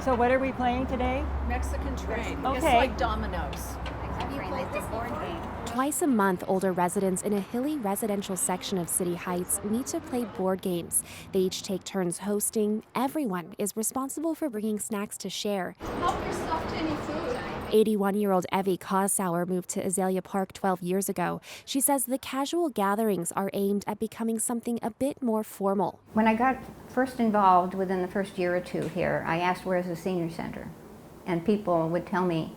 So what are we playing today? Mexican train. Okay. It's like dominoes. Have you played the board game? Twice a month, older residents in a hilly residential section of City Heights meet to play board games. They each take turns hosting. Everyone is responsible for bringing snacks to share. Help yourself to any food. 81-year-old Evie Kossauer moved to Azalea Park 12 years ago. She says the casual gatherings are aimed at becoming something a bit more formal. When I got first involved within the first year or two here, I asked, where's the senior center? And people would tell me,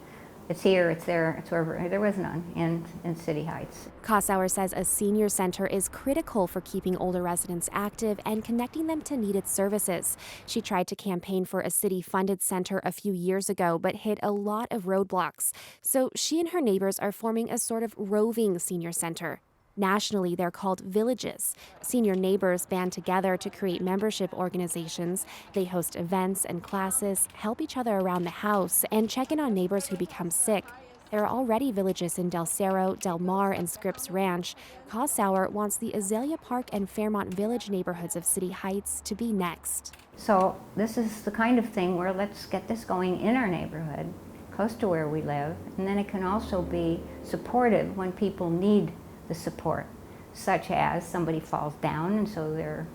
it's here, it's there, it's wherever. There was none in City Heights. Kossauer says a senior center is critical for keeping older residents active and connecting them to needed services. She tried to campaign for a city-funded center a few years ago, but hit a lot of roadblocks. So she and her neighbors are forming a sort of roving senior center. Nationally, they're called villages. Senior neighbors band together to create membership organizations. They host events and classes, help each other around the house, and check in on neighbors who become sick. There are already villages in Del Cerro, Del Mar, and Scripps Ranch. Kossauer wants the Azalea Park and Fairmont Village neighborhoods of City Heights to be next. So this is the kind of thing where let's get this going in our neighborhood, close to where we live, and then it can also be supportive when people need the support, such as somebody falls down and so they're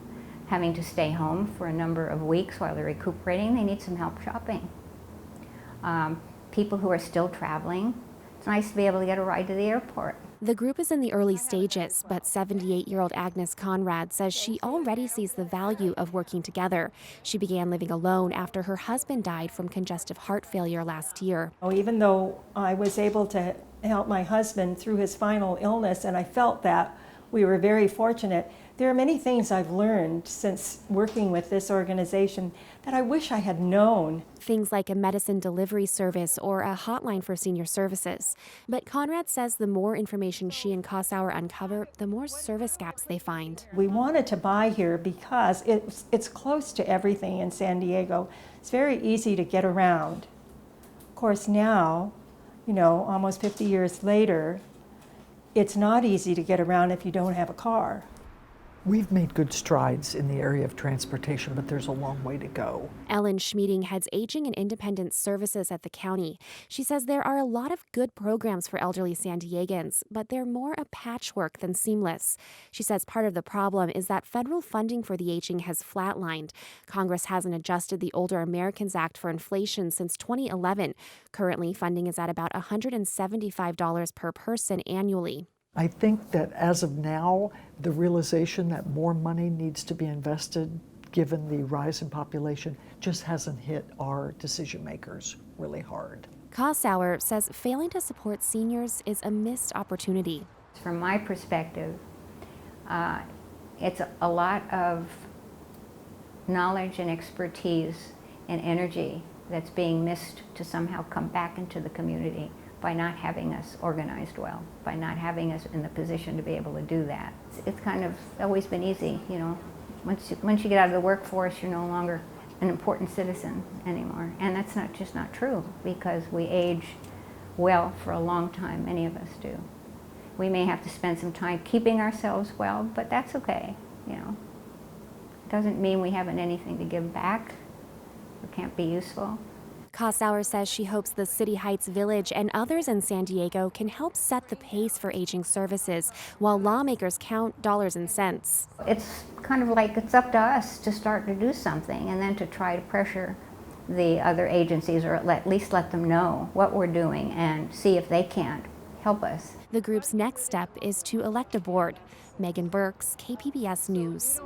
having to stay home for a number of weeks while they're recuperating. They need some help shopping. People who are still traveling, it's nice to be able to get a ride to the airport. The group is in the early stages, but 78-year-old Agnes Conrad says she already sees the value of working together. She began living alone after her husband died from congestive heart failure last year. Even though I was able to help my husband through his final illness, and I felt that we were very fortunate, there are many things I've learned since working with this organization that I wish I had known. Things like a medicine delivery service or a hotline for senior services. But Conrad says the more information she and Kossauer uncover, the more service gaps they find. We wanted to buy here because it's close to everything in San Diego. It's very easy to get around. Of course now, almost 50 years later, it's not easy to get around if you don't have a car. We've made good strides in the area of transportation, but there's a long way to go. Ellen Schmieding heads Aging and Independence Services at the county. She says there are a lot of good programs for elderly San Diegans, but they're more a patchwork than seamless. She says part of the problem is that federal funding for the aging has flatlined. Congress hasn't adjusted the Older Americans Act for inflation since 2011. Currently, funding is at about $175 per person annually. I think that as of now, the realization that more money needs to be invested given the rise in population just hasn't hit our decision makers really hard. Kossauer says failing to support seniors is a missed opportunity. From my perspective, it's a lot of knowledge and expertise and energy that's being missed to somehow come back into the community by not having us organized well, by not having us in the position to be able to do that. It's kind of always been easy, Once you get out of the workforce, you're no longer an important citizen anymore. And that's just not true, because we age well for a long time, many of us do. We may have to spend some time keeping ourselves well, but that's okay, It doesn't mean we haven't anything to give back or can't be useful. Kossauer says she hopes the City Heights Village and others in San Diego can help set the pace for aging services while lawmakers count dollars and cents. It's kind of like it's up to us to start to do something and then to try to pressure the other agencies, or at least let them know what we're doing and see if they can't help us. The group's next step is to elect a board. Megan Burks, KPBS News.